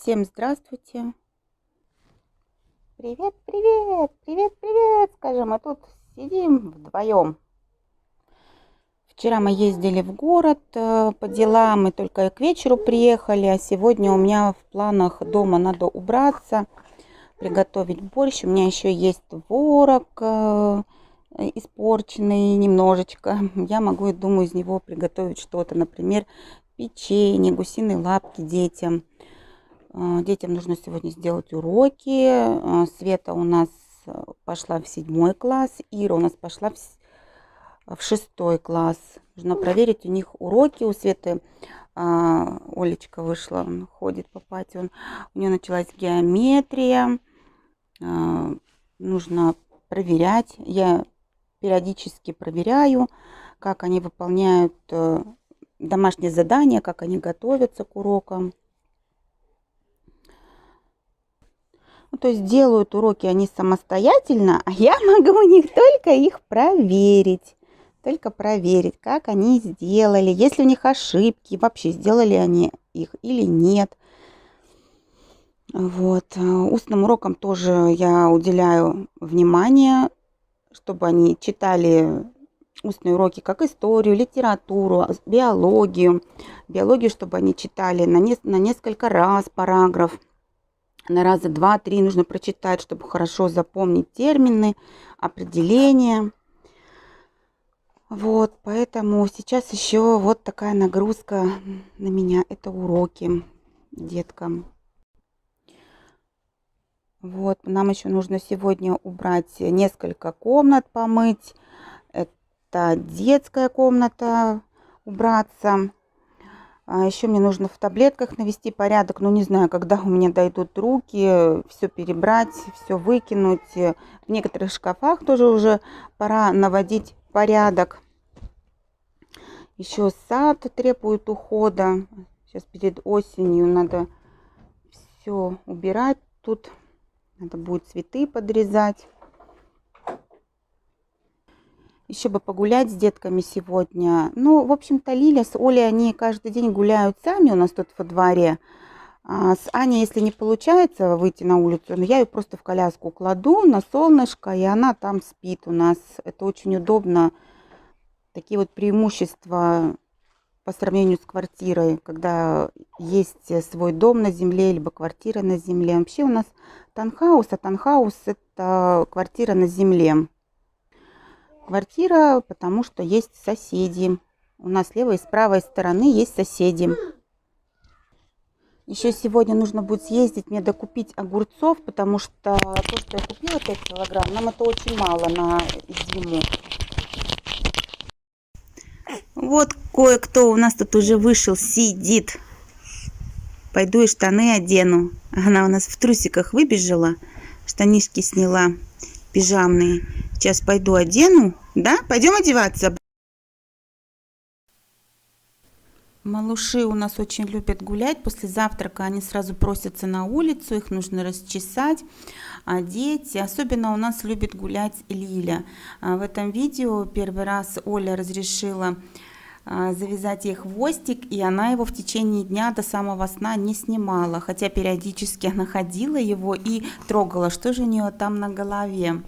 Всем здравствуйте. Привет, привет, привет, привет, скажем, мы тут сидим вдвоем. Вчера мы ездили в город по делам, мы только к вечеру приехали, а сегодня у меня в планах дома надо убраться, приготовить борщ. У меня еще есть творог испорченный немножечко. Я могу, я думаю, из него приготовить что-то, например, печенье, гусиные лапки детям. Детям нужно сегодня сделать уроки. Света у нас пошла в 7 класс, Ира у нас пошла в 6 класс. Нужно проверить у них уроки. У Светы Олечка вышла, он ходит по пати, у нее началась геометрия. Нужно проверять. Я периодически проверяю, как они выполняют домашние задания, как они готовятся к урокам. То есть делают уроки они самостоятельно, а я могу у них только их проверить. Только проверить, как они сделали, есть ли у них ошибки, вообще сделали они их или нет. Вот. Устным урокам тоже я уделяю внимание, чтобы они читали устные уроки, как историю, литературу, биологию. Биологию, чтобы они читали на несколько раз параграф. На раза 2-3 нужно прочитать, чтобы хорошо запомнить термины, определения. Вот, поэтому сейчас еще вот такая нагрузка на меня. Это уроки деткам. Вот, нам еще нужно сегодня убрать несколько комнат, помыть. Это детская комната, убраться. Еще мне нужно в таблетках навести порядок, но не знаю, когда у меня дойдут руки, все перебрать, все выкинуть. В некоторых шкафах тоже уже пора наводить порядок. Еще сад требует ухода. Сейчас перед осенью надо все убирать тут. Надо будет цветы подрезать. Еще бы погулять с детками сегодня. Ну, в общем-то, Лиля с Олей, они каждый день гуляют сами у нас тут во дворе. А с Аней, если не получается выйти на улицу, я ее просто в коляску кладу на солнышко, и она там спит у нас. Это очень удобно. Такие вот преимущества по сравнению с квартирой, когда есть свой дом на земле, либо квартира на земле. Вообще у нас таунхаус, а таунхаус – это квартира на земле. Квартира, потому что есть соседи. У нас с левой и с правой стороны есть соседи. Еще сегодня нужно будет съездить мне докупить огурцов, потому что то, что я купила 5 килограмм, нам это очень мало на зиму. Вот кое-кто у нас тут уже вышел, сидит. Пойду и штаны одену. Она у нас в трусиках выбежала, штанишки сняла, пижамные. Сейчас пойду одену. Да? Пойдем одеваться. Малыши у нас очень любят гулять. После завтрака они сразу просятся на улицу. Их нужно расчесать, одеть. Особенно у нас любит гулять Лиля. В этом видео первый раз Оля разрешила завязать ей хвостик, и она его в течение дня до самого сна не снимала. Хотя периодически она ходила его и трогала, что же у нее там на голове.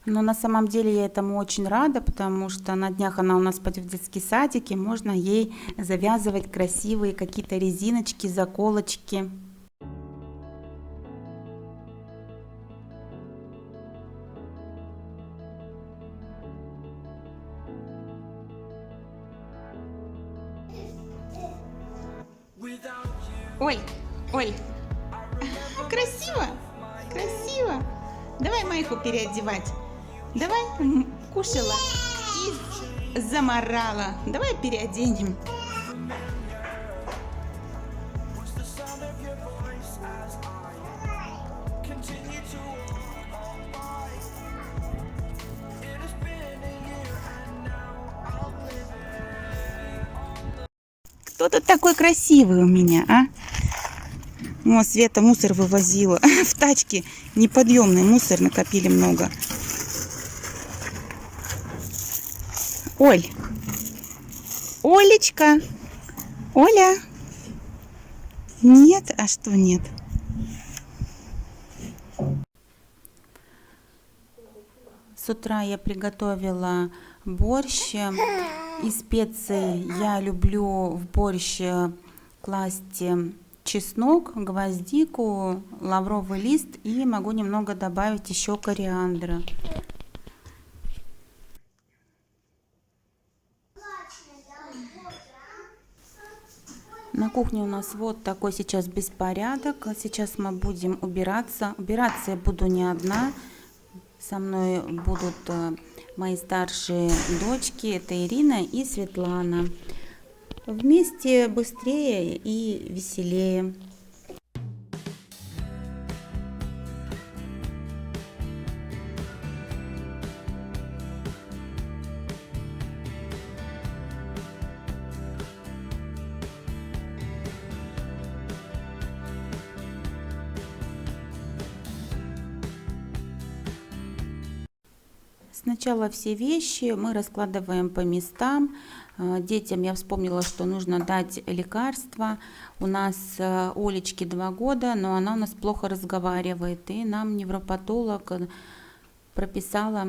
Но на самом деле я этому очень рада, потому что на днях она у нас пойдет в детский садик, и можно ей завязывать красивые какие-то резиночки, заколочки. Оль, Оль, красиво, красиво. Давай Майку переодевать. Давай, кушала и заморала. Давай переоденем. Кто тут такой красивый у меня, а? О, Света мусор вывозила. В тачке неподъемный мусор накопили много. Оль. Олечка. Оля. Нет? А что нет? С утра я приготовила борщ. Из специй я люблю в борщ класть чеснок, гвоздику, лавровый лист и могу немного добавить еще кориандра. На кухне у нас вот такой сейчас беспорядок. Сейчас мы будем убираться. Убираться я буду не одна. Со мной будут мои старшие дочки. Это Ирина и Светлана. Вместе быстрее и веселее. Сначала все вещи мы раскладываем по местам. Детям я вспомнила, что нужно дать лекарства. У нас Олечке 2 года, но она у нас плохо разговаривает. И нам невропатолог прописала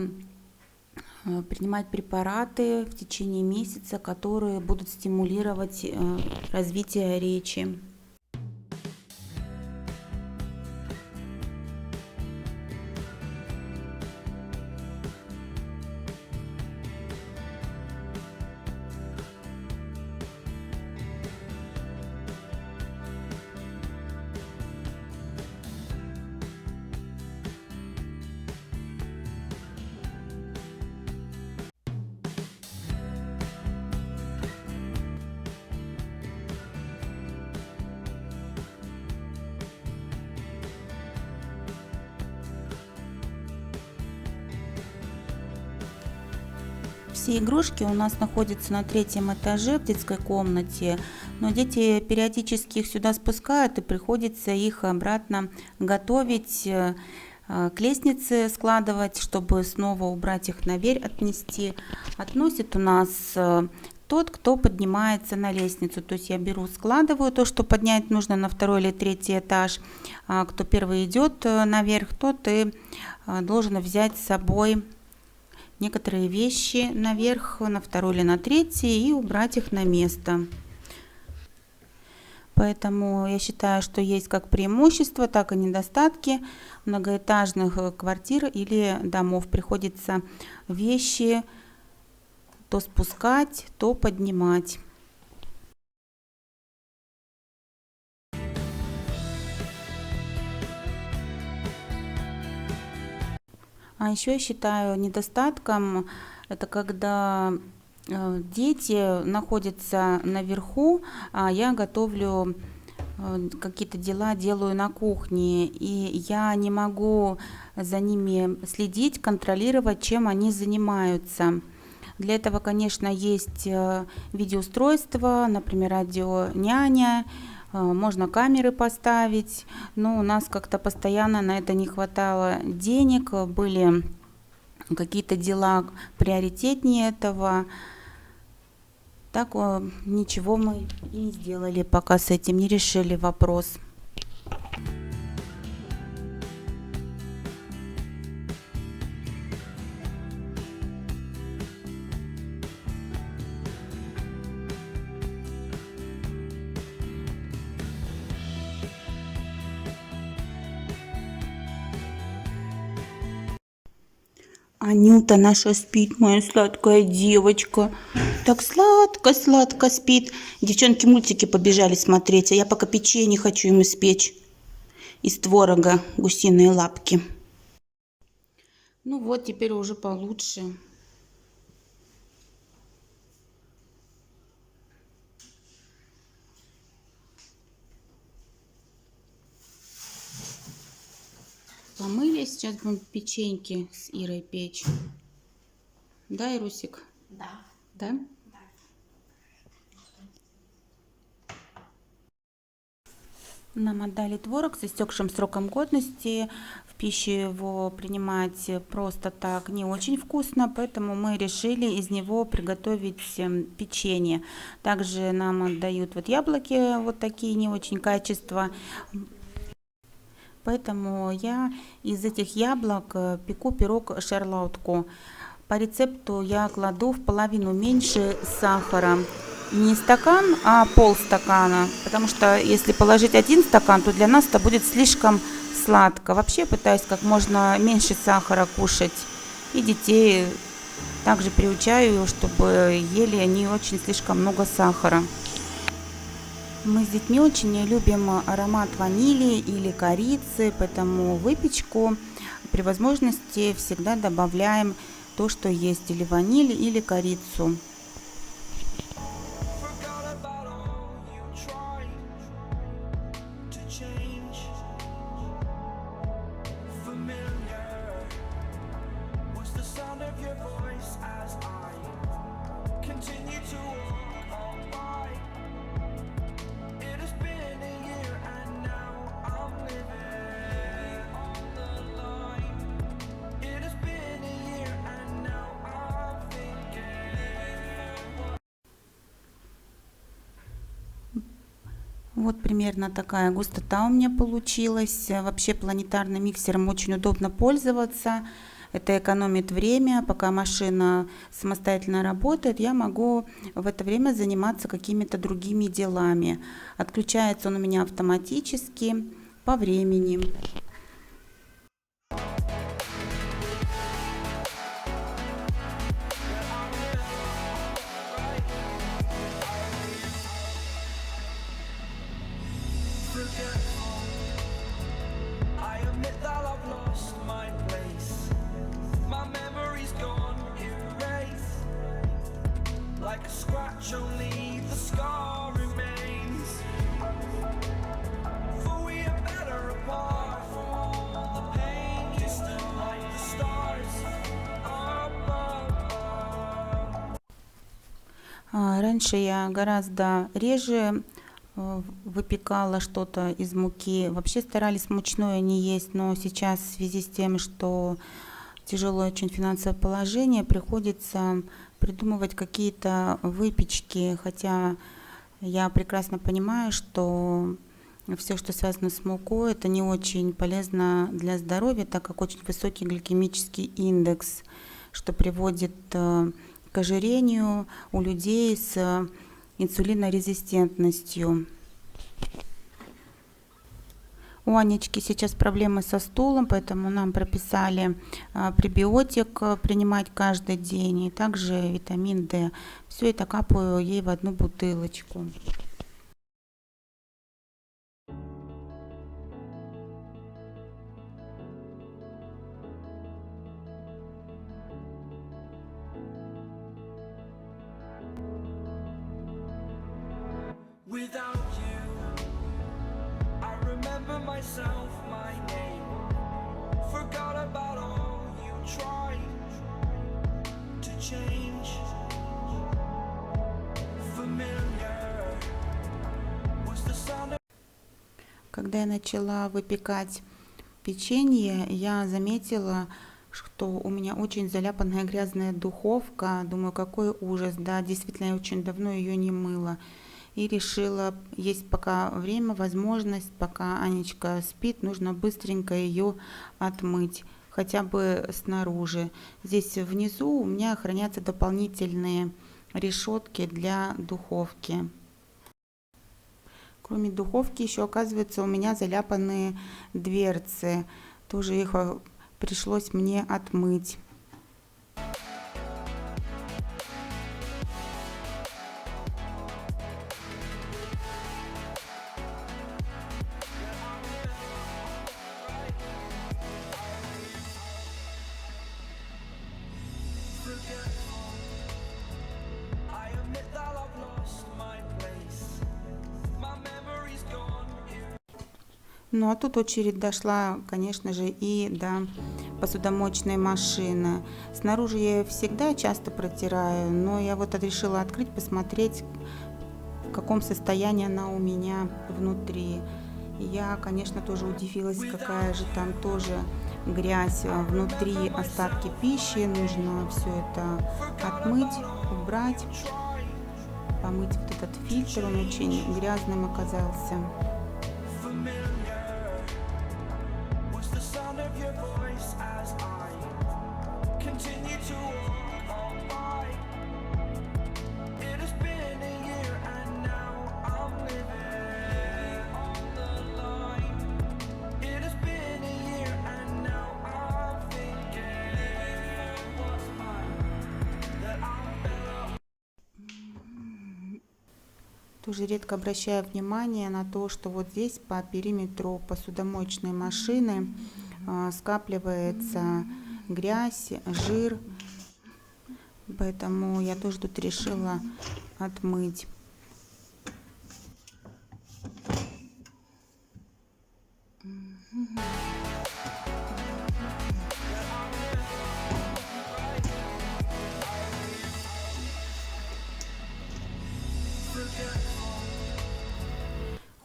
принимать препараты в течение месяца, которые будут стимулировать развитие речи. Все игрушки у нас находятся на 3-м этаже в детской комнате, но дети периодически их сюда спускают и приходится их обратно готовить, к лестнице складывать, чтобы снова убрать их наверх, отнести. Относит у нас тот, кто поднимается на лестницу. То есть я беру, складываю то, что поднять нужно на 2-й или 3-й этаж. А кто первый идет наверх, тот и должен взять с собой некоторые вещи наверх, на 2-й или на 3-й, и убрать их на место. Поэтому я считаю, что есть как преимущества, так и недостатки многоэтажных квартир или домов. Приходится вещи то спускать, то поднимать. А еще я считаю недостатком, это когда дети находятся наверху, а я готовлю, какие-то дела делаю на кухне, и я не могу за ними следить, контролировать, чем они занимаются. Для этого, конечно, есть видеоустройство, например, радио няня, можно камеры поставить, но у нас как-то постоянно на это не хватало денег, были какие-то дела приоритетнее этого. Так ничего мы и не сделали, пока с этим не решили вопрос. Анюта наша спит, моя сладкая девочка. Так сладко-сладко спит. Девчонки мультики побежали смотреть, а я пока печенье хочу им испечь из творога, гусиные лапки. Ну вот, теперь уже получше. Помыли, сейчас будем печеньки с Ирой печь. Да, Ирусик? Да. Да? Нам отдали творог с истекшим сроком годности. В пищу его принимать просто так не очень вкусно, поэтому мы решили из него приготовить печенье. Также нам отдают вот яблоки вот такие не очень качества. Поэтому я из этих яблок пеку пирог шарлотку. По рецепту я кладу в половину меньше сахара. Не стакан, а полстакана. Потому что если положить 1 стакан, то для нас это будет слишком сладко. Вообще пытаюсь как можно меньше сахара кушать. И детей также приучаю, чтобы ели они очень слишком много сахара. Мы с детьми очень любим аромат ванили или корицы, поэтому в выпечку при возможности всегда добавляем то, что есть, или ваниль, или корицу. Вот примерно такая густота у меня получилась. Вообще планетарным миксером очень удобно пользоваться. Это экономит время. Пока машина самостоятельно работает, я могу в это время заниматься какими-то другими делами. Отключается он у меня автоматически по времени. I admit that I've lost my place. My memory's gone erased. Like a scratch, only the scar remains. For we are better apart from all the pain. Distant like the stars above. Раньше я гораздо реже выпекала что-то из муки. Вообще старались мучное не есть, но сейчас в связи с тем, что тяжелое очень финансовое положение, приходится придумывать какие-то выпечки, хотя я прекрасно понимаю, что все, что связано с мукой, это не очень полезно для здоровья, так как очень высокий гликемический индекс, что приводит к ожирению у людей с инсулинорезистентностью. У Анечки сейчас проблемы со стулом, поэтому нам прописали пребиотик принимать каждый день, и также витамин D. Все это капаю ей в одну бутылочку. Without you, I remember myself, my name. Forgot about all you tried to change. Familiar was the sound of... Когда я начала выпекать печенье, я заметила, что у меня очень заляпанная грязная духовка. Думаю, какой ужас. Да, действительно, я очень давно ее не мыла. И решила, есть пока время, возможность, пока Анечка спит, нужно быстренько ее отмыть, хотя бы снаружи. Здесь внизу у меня хранятся дополнительные решетки для духовки. Кроме духовки еще, оказывается, у меня заляпанные дверцы. Тоже их пришлось мне отмыть. Ну а тут очередь дошла, конечно же, и до посудомоечной машины. Снаружи я ее всегда часто протираю, но я вот решила открыть, посмотреть, в каком состоянии она у меня внутри. И я, конечно, тоже удивилась, какая же там тоже грязь внутри, остатки пищи. Нужно все это отмыть, убрать, помыть вот этот фильтр. Он очень грязным оказался. Тоже редко обращаю внимание на то, что вот здесь по периметру посудомоечной машины скапливается грязь, жир. Поэтому я тоже тут решила отмыть.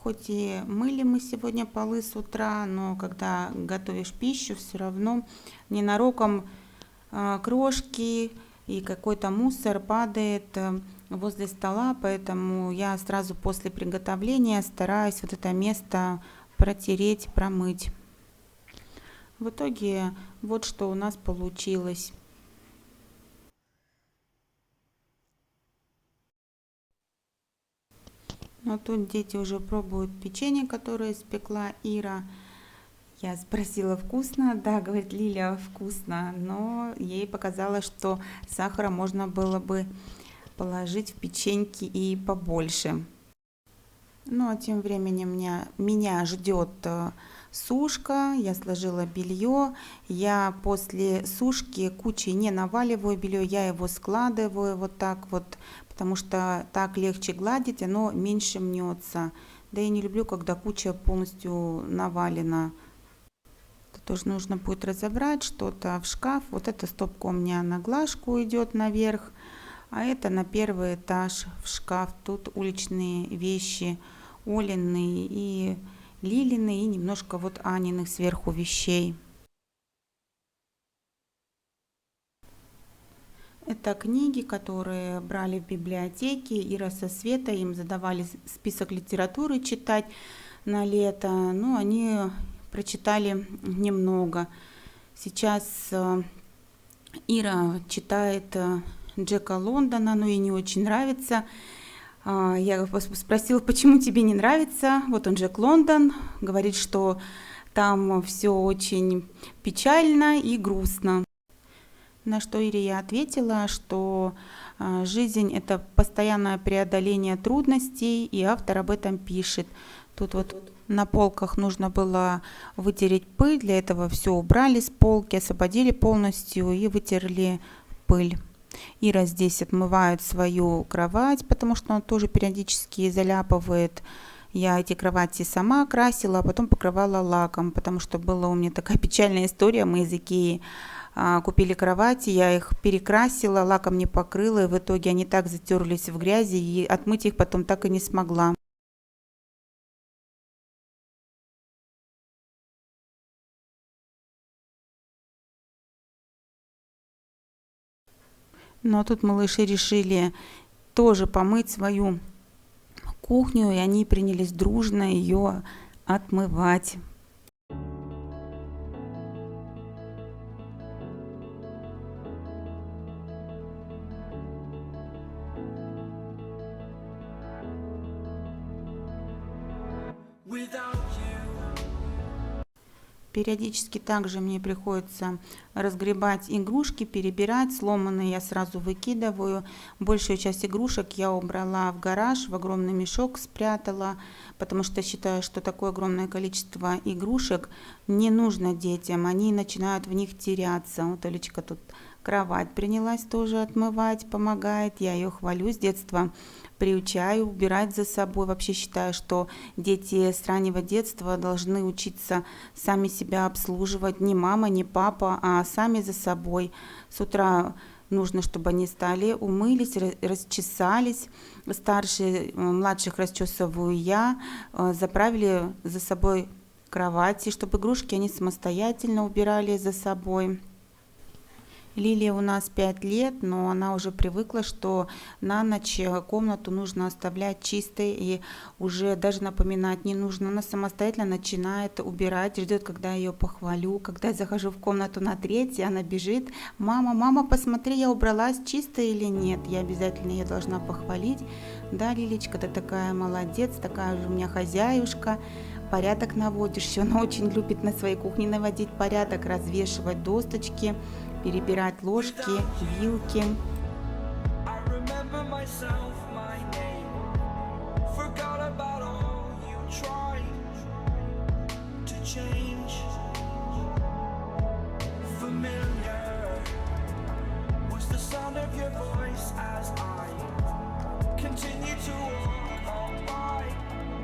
Хоть и мыли мы сегодня полы с утра, но когда готовишь пищу, все равно ненароком крошки и какой-то мусор падает возле стола, поэтому я сразу после приготовления стараюсь вот это место протереть, промыть. В итоге вот что у нас получилось. Но тут дети уже пробуют печенье, которое испекла Ира. Я спросила, вкусно? Да, говорит Лиля, вкусно. Но ей показалось, что сахара можно было бы положить в печеньки и побольше. Ну а тем временем меня ждет сушка. Я сложила белье. Я после сушки кучей не наваливаю белье, я его складываю вот так вот, потому что так легче гладить, оно меньше мнется. Да я не люблю, когда куча полностью навалена. Это тоже нужно будет разобрать что-то в шкаф. Вот эта стопка у меня на глажку идет наверх, а это на первый этаж в шкаф. Тут уличные вещи, Олины и Лилины, и немножко вот Аниных сверху вещей. Это книги, которые брали в библиотеке. Ира со Светой, им задавали список литературы читать на лето. Ну, они прочитали немного. Сейчас Ира читает Джека Лондона, но ей не очень нравится. Я спросила, почему тебе не нравится? Вот он, Джек Лондон, говорит, что там все очень печально и грустно. На что Ире я ответила, что жизнь – это постоянное преодоление трудностей, и автор об этом пишет. Тут вот на полках нужно было вытереть пыль, для этого все убрали с полки, освободили полностью и вытерли пыль. Ира здесь отмывает свою кровать, потому что она тоже периодически заляпывает. Я эти кровати сама красила, а потом покрывала лаком, потому что была у меня такая печальная история. Мы из Икеи купили кровати, я их перекрасила, лаком не покрыла, и в итоге они так затерлись в грязи, и отмыть их потом так и не смогла. Но тут малыши решили тоже помыть свою кухню, и они принялись дружно ее отмывать. Периодически также мне приходится разгребать игрушки, перебирать. Сломанные я сразу выкидываю. Большую часть игрушек я убрала в гараж, в огромный мешок спрятала, потому что считаю, что такое огромное количество игрушек не нужно детям. Они начинают в них теряться. Вот Олечка тут кровать принялась тоже отмывать, помогает. Я ее хвалю, с детства приучаю убирать за собой. Вообще считаю, что дети с раннего детства должны учиться сами себя обслуживать. Не мама, не папа, а сами за собой. С утра нужно, чтобы они стали, умылись, расчесались. Старших, младших расчесываю я. Заправили за собой кровати, чтобы игрушки они самостоятельно убирали за собой. Лилия у нас 5 лет, но она уже привыкла, что на ночь комнату нужно оставлять чистой, и уже даже напоминать не нужно. Она самостоятельно начинает убирать, ждет, когда я ее похвалю. Когда я захожу в комнату на третий, она бежит: мама, мама, посмотри, я убралась, чисто или нет. Я обязательно ее должна похвалить. Да, Лилечка, ты такая молодец, такая же у меня хозяюшка. Порядок наводишь. Еще она очень любит на своей кухне наводить порядок, развешивать досточки, перебирать ложки, вилки.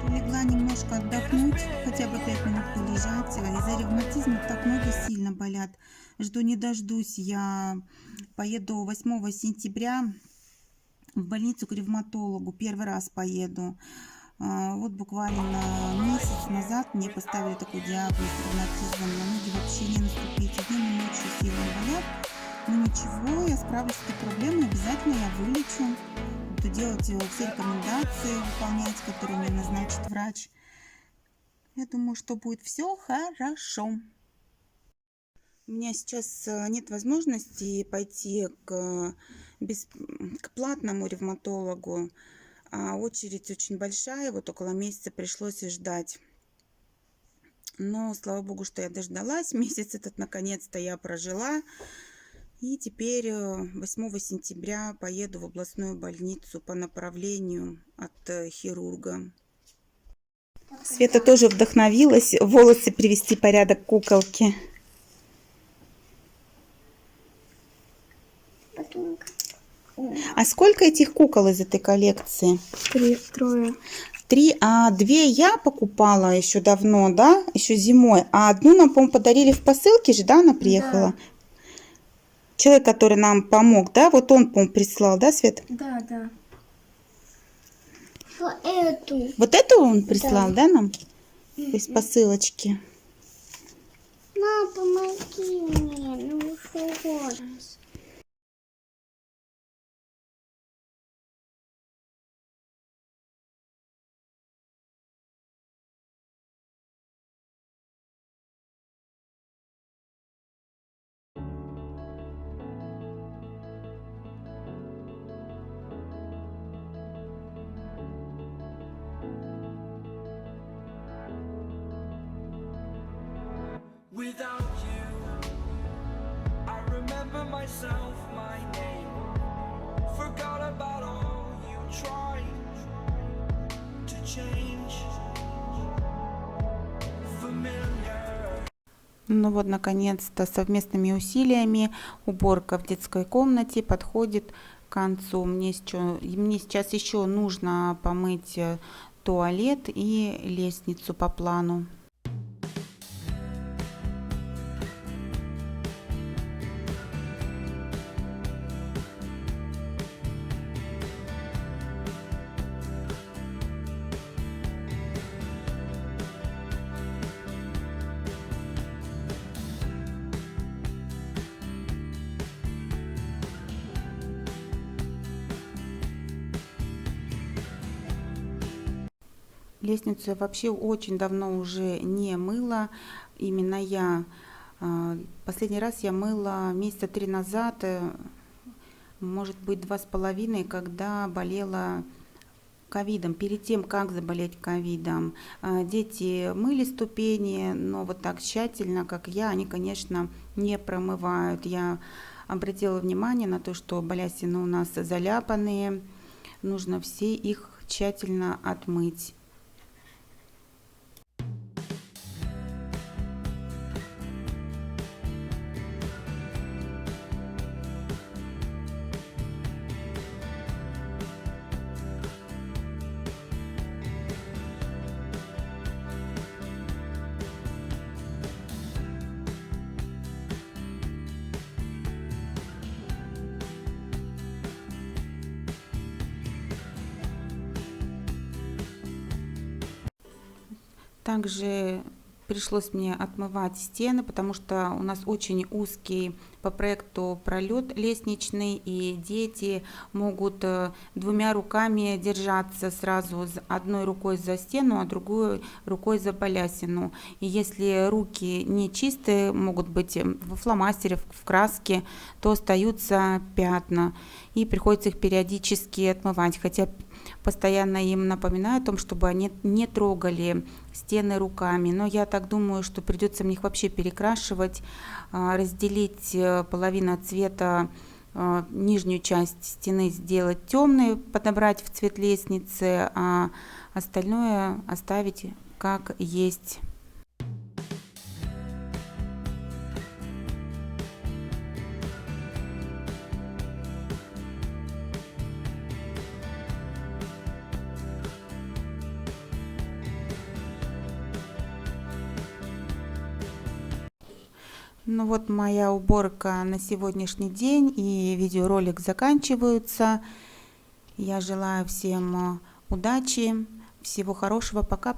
Легла немножко отдохнуть, хотя бы 5 минут полежать. Из-за ревматизма так ноги сильно болят. Жду не дождусь. Я поеду 8 сентября в больницу к ревматологу. Первый раз поеду. Вот буквально месяц назад мне поставили такой диагноз ревматизм. На ноги вообще не наступить. Днем и ночью сильно болят. Но ничего, я справлюсь с этой проблемой. Обязательно я вылечу. Буду делать все рекомендации, выполнять, которые мне назначит врач. Я думаю, что будет все хорошо. У меня сейчас нет возможности пойти к платному ревматологу. А очередь очень большая, вот около месяца пришлось ждать. Но слава богу, что я дождалась. Месяц этот наконец-то я прожила. И теперь 8 сентября поеду в областную больницу по направлению от хирурга. Света тоже вдохновилась волосы привести в порядок куколки. А сколько этих кукол из этой коллекции? Трое. 3, а 2 я покупала еще давно, да? Еще зимой. А одну нам, по-моему, подарили в посылке же, да, она приехала? Да. Человек, который нам помог, да? Вот он, по-моему, прислал, да, Свет? Да. Эту. Вот эту он прислал, да, нам? Из посылочки. Мама, помоги мне, ну что? Without you, I remember myself, my name. Forgot about all you tried to change. Familiar. Ну вот, наконец-то, совместными усилиями уборка в детской комнате подходит к концу. Мне сейчас еще нужно помыть туалет и лестницу по плану. Лестницу я вообще очень давно уже не мыла. Именно я. Последний раз я мыла месяца 3 назад, может быть 2,5, когда болела ковидом. Перед тем, как заболеть ковидом, дети мыли ступени, но вот так тщательно, как я, они, конечно, не промывают. Я обратила внимание на то, что балясины у нас заляпанные. Нужно все их тщательно отмыть. Также пришлось мне отмывать стены, потому что у нас очень узкий по проекту пролет лестничный, и дети могут двумя руками держаться сразу, одной рукой за стену, а другой рукой за балясину. И если руки не чистые, могут быть во фломастере, в краске, то остаются пятна, и приходится их периодически отмывать, хотя постоянно им напоминаю о том, чтобы они не трогали стены руками. Но я так думаю, что придется мне их вообще перекрашивать, разделить половину цвета, нижнюю часть стены сделать темной, подобрать в цвет лестницы, а остальное оставить как есть. Ну вот моя уборка на сегодняшний день и видеоролик заканчиваются. Я желаю всем удачи, всего хорошего, пока.